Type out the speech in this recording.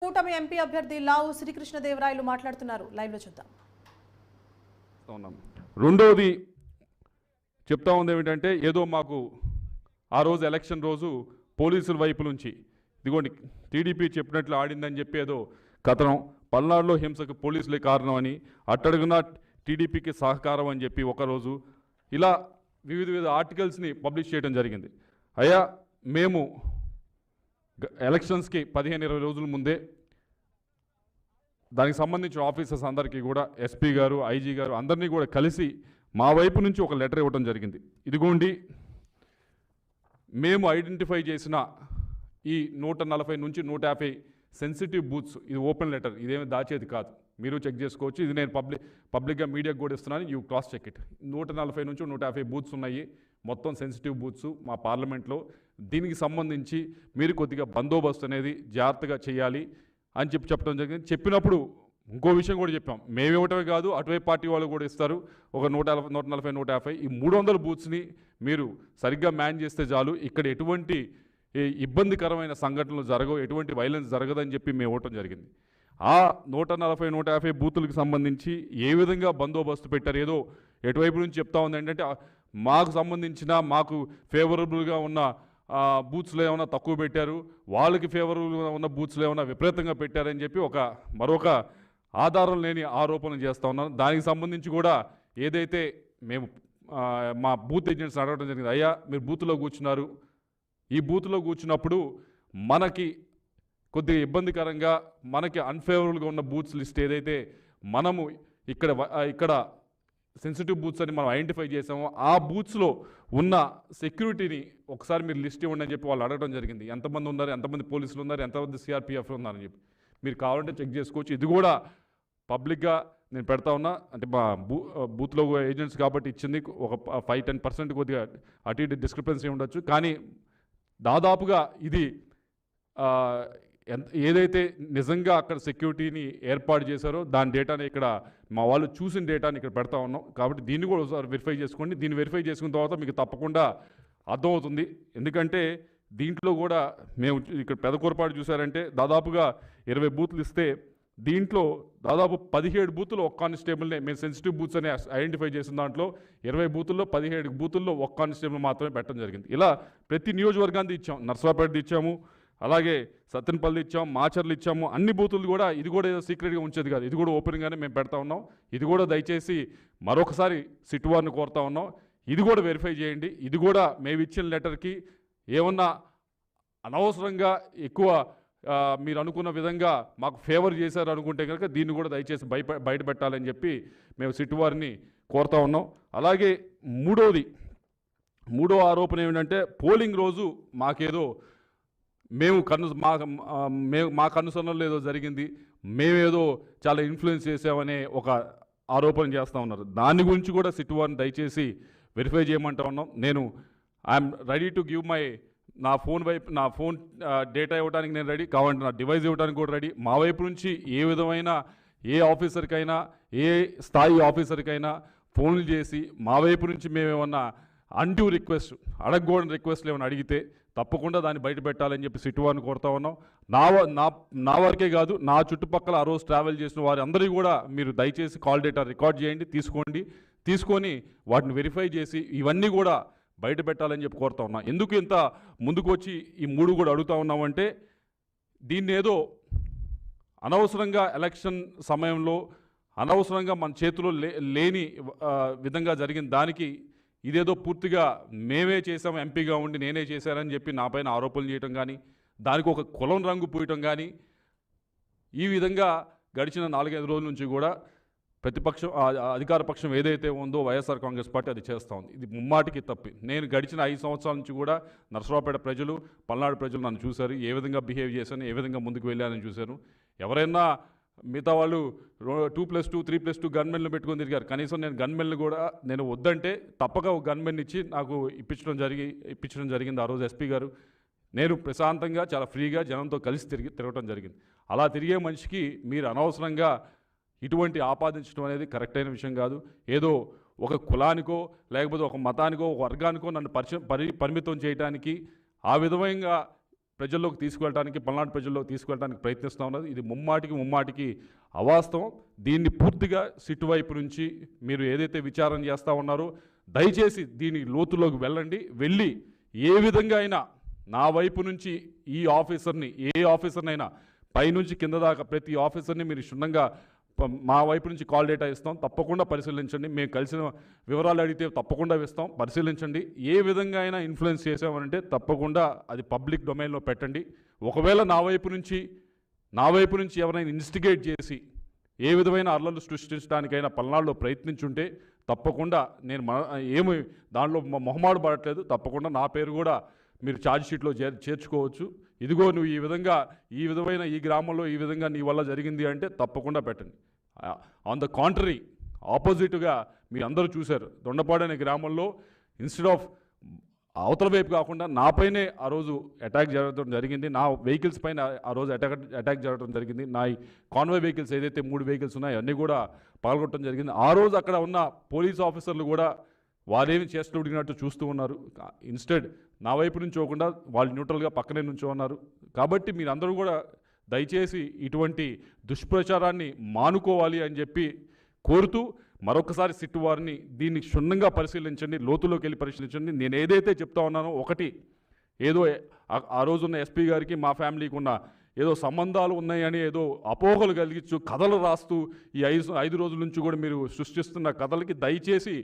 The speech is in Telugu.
కూటమి ఎంపీ అభ్యర్థి లావు శ్రీకృష్ణదేవరాయలు మాట్లాడుతున్నారు. లైవ్ లో చూద్దాం. రెండోది చెప్తా ఉంది ఏమిటంటే ఏదో మాకు ఆ రోజు ఎలక్షన్ రోజు పోలీసుల వైపు నుంచి ఇదిగోండి టీడీపీ చెప్పినట్లు ఆడిందని చెప్పి ఏదో కథనం, పల్నాడులో హింసకు పోలీసులే కారణం అని, అట్టడుగున టీడీపీకి సహకారం అని చెప్పి ఒకరోజు ఇలా వివిధ ఆర్టికల్స్ని పబ్లిష్ చేయడం జరిగింది. అయ్యా మేము ఎలక్షన్స్కి 15-20 రోజుల ముందే దానికి సంబంధించిన ఆఫీసర్స్ అందరికీ కూడా ఎస్పీ గారు, ఐజీ గారు అందరినీ కూడా కలిసి మా వైపు నుంచి ఒక లెటర్ ఇవ్వడం జరిగింది. ఇదిగోండి మేము ఐడెంటిఫై చేసిన ఈ 140 నుంచి 150 సెన్సిటివ్ బూత్స్, ఇది ఓపెన్ లెటర్, ఇదేమి దాచేది కాదు, మీరు చెక్ చేసుకోవచ్చు. ఇది నేను పబ్లిక్గా మీడియాకు కూడా ఇస్తున్నాను, యూ క్రాస్ చెక్ ఇట్. 140 నుంచి 150 బూత్స్ ఉన్నాయి, మొత్తం సెన్సిటివ్ బూత్స్ మా పార్లమెంట్లో. దీనికి సంబంధించి మీరు కొద్దిగా బందోబస్తు అనేది జాగ్రత్తగా చేయాలి అని చెప్పడం జరిగింది. చెప్పినప్పుడు ఇంకో విషయం కూడా చెప్పాం, మేము ఇవ్వటమే కాదు అటువైపు పార్టీ వాళ్ళు కూడా ఇస్తారు, ఒక 140, 150 ఈ 300 బూత్స్ని మీరు సరిగ్గా మ్యాన్ చేస్తే చాలు, ఇక్కడ ఎటువంటి ఇబ్బందికరమైన సంఘటనలు జరగవు, ఎటువంటి వైలెన్స్ జరగదని చెప్పి మేము ఇవ్వటం జరిగింది. ఆ 140, 150 బూతులకు సంబంధించి ఏ విధంగా బందోబస్తు పెట్టారు, ఏదో ఎటువైపు నుంచి చెప్తా ఉంది ఏంటంటే మాకు సంబంధించిన మాకు ఫేవరబుల్గా ఉన్న బూత్స్లో ఏమైనా తక్కువ పెట్టారు, వాళ్ళకి ఫేవరబుల్గా ఉన్న బూత్స్లో ఏమైనా విపరీతంగా పెట్టారని చెప్పి మరొక ఆధారం లేని ఆరోపణలు చేస్తూ ఉన్నాను. దానికి సంబంధించి కూడా ఏదైతే మేము మా బూత్ ఏజెంట్స్ అడగడం జరిగింది, అయ్యా మీరు బూత్లో కూర్చున్నారు, ఈ బూత్లో కూర్చున్నప్పుడు మనకి కొద్దిగా ఇబ్బందికరంగా మనకి అన్ఫేవరబుల్గా ఉన్న బూత్స్ లిస్ట్ ఏదైతే మనము ఇక్కడ సెన్సిటివ్ బూత్స్ అని మనం ఐడెంటిఫై చేసామో ఆ బూత్స్లో ఉన్న సెక్యూరిటీని ఒకసారి మీరు లిస్ట్ ఇవ్వండి అని చెప్పి వాళ్ళు అడగడం జరిగింది. ఎంతమంది ఉన్నారు, ఎంతమంది పోలీసులు ఉన్నారు, ఎంతమంది సిఆర్పిఎఫ్ ఉన్నారని చెప్పి మీరు కావాలంటే చెక్ చేసుకోవచ్చు. ఇది కూడా పబ్లిక్గా నేను పెడతా ఉన్నా, అంటే మా బూత్లో ఏజెంట్స్ కాబట్టి ఇచ్చింది, ఒక 5-10% కొద్దిగా అటు ఇటు డిస్క్రిపెన్సీ ఉండొచ్చు, కానీ దాదాపుగా ఇది ఏదైతే నిజంగా అక్కడ సెక్యూరిటీని ఏర్పాటు చేశారో దాని డేటాని ఇక్కడ మా వాళ్ళు చూసిన డేటాని ఇక్కడ పెడతా ఉన్నాం. కాబట్టి దీన్ని కూడా ఒకసారి వెరిఫై చేసుకోండి. దీన్ని వెరిఫై చేసుకున్న తర్వాత మీకు తప్పకుండా అర్థమవుతుంది. ఎందుకంటే దీంట్లో కూడా మేము ఇక్కడ పెదకూరపాటు చూసారంటే దాదాపుగా 20 బూత్లు ఇస్తే దీంట్లో దాదాపు 17 బూతుల్లో ఒక కానిస్టేబుల్నే మేము సెన్సిటివ్ బూత్స్ అని ఐడెంటిఫై చేసిన దాంట్లో 20 బూతుల్లో 17 బూతుల్లో ఒక కానిస్టేబుల్ మాత్రమే పెట్టడం జరిగింది. ఇలా ప్రతి నియోజకవర్గాన్ని ఇచ్చాం, నర్సరావుపేట ఇచ్చాము, అలాగే సత్తెనపల్లి ఇచ్చాం, మాచర్లు ఇచ్చాము, అన్ని బూతులు కూడా. ఇది కూడా ఏదో సీక్రెట్గా ఉంచేది కాదు, ఇది కూడా ఓపెన్గానే మేము పెడతా ఉన్నాం. ఇది కూడా దయచేసి మరొకసారి సిట్ వారిని కోరుతా ఉన్నాం, ఇది కూడా వెరిఫై చేయండి. ఇది కూడా మేము ఇచ్చిన లెటర్కి ఏమన్నా అనవసరంగా ఎక్కువ మీరు అనుకున్న విధంగా మాకు ఫేవర్ చేశారు అనుకుంటే కనుక దీన్ని కూడా దయచేసి బయట పెట్టాలని చెప్పి మేము సిట్ వారిని కోరుతా ఉన్నాం. అలాగే మూడో ఆరోపణ ఏమిటంటే పోలింగ్ రోజు మాకేదో మా కనుసరణలో ఏదో జరిగింది, మేమేదో చాలా ఇన్ఫ్లుయెన్స్ చేసామనే ఒక ఆరోపణ చేస్తూ ఉన్నారు. దాని గురించి కూడా సిట్ వారిని దయచేసి వెరిఫై చేయమంటా ఉన్నాం. నేను ఐఎమ్ రెడీ టు గివ్ నా ఫోన్ డేటా ఇవ్వడానికి నేను రెడీ, కావాలంటే నా డివైస్ ఇవ్వడానికి కూడా రెడీ. మా వైపు నుంచి ఏ విధమైన ఏ ఆఫీసర్కైనా ఏ స్థాయి ఆఫీసర్కైనా ఫోన్లు చేసి మా వైపు నుంచి మేమేమన్నా అండ్యూ రిక్వెస్ట్ అడగకూడని రిక్వెస్ట్లు ఏమైనా అడిగితే తప్పకుండా దాన్ని బయట పెట్టాలని చెప్పి సిట్ వారిని కోరుతా ఉన్నాం. నా వరకే కాదు, నా చుట్టుపక్కల ఆ రోజు ట్రావెల్ చేసిన వారి అందరికీ కూడా మీరు దయచేసి కాల్ డేటా రికార్డ్ చేయండి, తీసుకొని వాటిని వెరిఫై చేసి ఇవన్నీ కూడా బయట పెట్టాలని చెప్పి కోరుతా ఉన్నాం. ఎందుకు ఇంత ముందుకు వచ్చి ఈ 3 కూడా అడుగుతా ఉన్నామంటే దీన్ని ఏదో అనవసరంగా ఎలక్షన్ సమయంలో అనవసరంగా మన చేతిలో లేని విధంగా జరిగిన దానికి ఇదేదో పూర్తిగా మేమే చేసాము, ఎంపీగా ఉండి నేనే చేశానని చెప్పి నా పైన ఆరోపణలు చేయటం కానీ, దానికి ఒక కులం రంగు పూయటం కానీ, ఈ విధంగా గడిచిన 4-5 రోజుల నుంచి కూడా ప్రతిపక్షం అధికార పక్షం ఏదైతే ఉందో వైఎస్ఆర్ కాంగ్రెస్ పార్టీ అది చేస్తూ ఉంది. ఇది ముమ్మాటికి తప్పి. నేను గడిచిన 5 సంవత్సరాల నుంచి కూడా నర్సరావుపేట ప్రజలు, పల్నాడు ప్రజలు నన్ను చూశారు, ఏ విధంగా బిహేవ్ చేశాను, ఏ విధంగా ముందుకు వెళ్ళానని చూశాను. ఎవరైనా మిగతా వాళ్ళు 2+2, 3+2 గన్మెన్లు పెట్టుకొని తిరిగారు, కనీసం నేను గన్మెన్లు కూడా నేను వద్దంటే తప్పక ఒక గన్మెన్ ఇచ్చి నాకు ఇప్పించడం జరిగింది ఆ రోజు ఎస్పీ గారు. నేను ప్రశాంతంగా చాలా ఫ్రీగా జనంతో కలిసి తిరగటం జరిగింది. అలా తిరిగే మనిషికి మీరు అనవసరంగా ఇటువంటి ఆపాదించడం అనేది కరెక్ట్ అయిన విషయం కాదు. ఏదో ఒక కులానికో లేకపోతే ఒక మతానికో ఒక వర్గానికో నన్ను పరిమితం చేయడానికి ఆ విధంగా ప్రజల్లోకి తీసుకువెళ్ళడానికి, పల్నాడు ప్రజల్లోకి తీసుకువెళ్ళడానికి ప్రయత్నిస్తూ ఉన్నది. ఇది ముమ్మాటికి అవాస్తవం. దీన్ని పూర్తిగా సిట్ వైపు నుంచి మీరు ఏదైతే విచారణ చేస్తూ ఉన్నారో దయచేసి దీని లోతులోకి వెళ్ళి ఏ విధంగా అయినా నా వైపు నుంచి ఈ ఆఫీసర్ని, ఏ ఆఫీసర్నైనా పైనుంచి కింద దాకా ప్రతి ఆఫీసర్ని మీరు క్షుణ్ణంగా మా వైపు నుంచి కాల్ డేటా ఇస్తాం, తప్పకుండా పరిశీలించండి. మేము కలిసిన వివరాలు అడిగితే తప్పకుండా ఇస్తాం, పరిశీలించండి. ఏ విధంగా అయినా ఇన్ఫ్లుయెన్స్ చేసామనంటే తప్పకుండా అది పబ్లిక్ డొమైన్లో పెట్టండి. ఒకవేళ నా వైపు నుంచి ఎవరైనా ఇన్స్టిగేట్ చేసి ఏ విధమైన అల్లర్లు సృష్టించడానికైనా పల్నాడులో ప్రయత్నించుంటే తప్పకుండా నేను ఏమి దానిలో మొహమాటు పడట్లేదు, తప్పకుండా నా పేరు కూడా మీరు ఛార్జ్ షీట్లో చేర్చుకోవచ్చు. ఇదిగో నువ్వు ఈ విధమైన ఈ గ్రామంలో ఈ విధంగా నీ వల్ల జరిగింది అంటే తప్పకుండా పెట్టండి. ఆన్ ద కాంట్రరీ, ఆపోజిట్గా మీరు అందరూ చూశారు, దొండపాడు అనే గ్రామంలో ఇన్స్టెడ్ ఆఫ్ అవతల వైపు కాకుండా నాపైనే ఆ రోజు అటాక్ జరగడం జరిగింది. నా వెహికల్స్ పైన ఆ రోజు అటాక్ జరగడం జరిగింది. నా కాన్వాయ్ వెహికల్స్ ఏదైతే 3 వెహికల్స్ ఉన్నాయో అన్నీ కూడా పాల్గొనడం జరిగింది. ఆ రోజు అక్కడ ఉన్న పోలీస్ ఆఫీసర్లు కూడా వారేమి చేస్తుడిగినట్టు చూస్తూ ఉన్నారు. ఇన్స్టెడ్ నా వైపు నుంచి పోకుండా వాళ్ళు న్యూట్రల్గా పక్కనే నుంచో ఉన్నారు. కాబట్టి మీరందరూ కూడా దయచేసి ఇటువంటి దుష్ప్రచారాన్ని మానుకోవాలి అని చెప్పి కోరుతూ మరొకసారి సిట్ వారిని దీన్ని క్షుణ్ణంగా పరిశీలించండి, లోతులోకి వెళ్ళి పరిశీలించండి. నేను ఏదైతే చెప్తా ఉన్నానో, ఒకటి ఏదో ఆ రోజున్న ఎస్పీ గారికి మా ఫ్యామిలీకి ఉన్న ఏదో సంబంధాలు ఉన్నాయని ఏదో అపోహలు కలిగించు కథలు రాస్తూ ఈ 5 రోజుల నుంచి కూడా మీరు సృష్టిస్తున్న కథలకి దయచేసి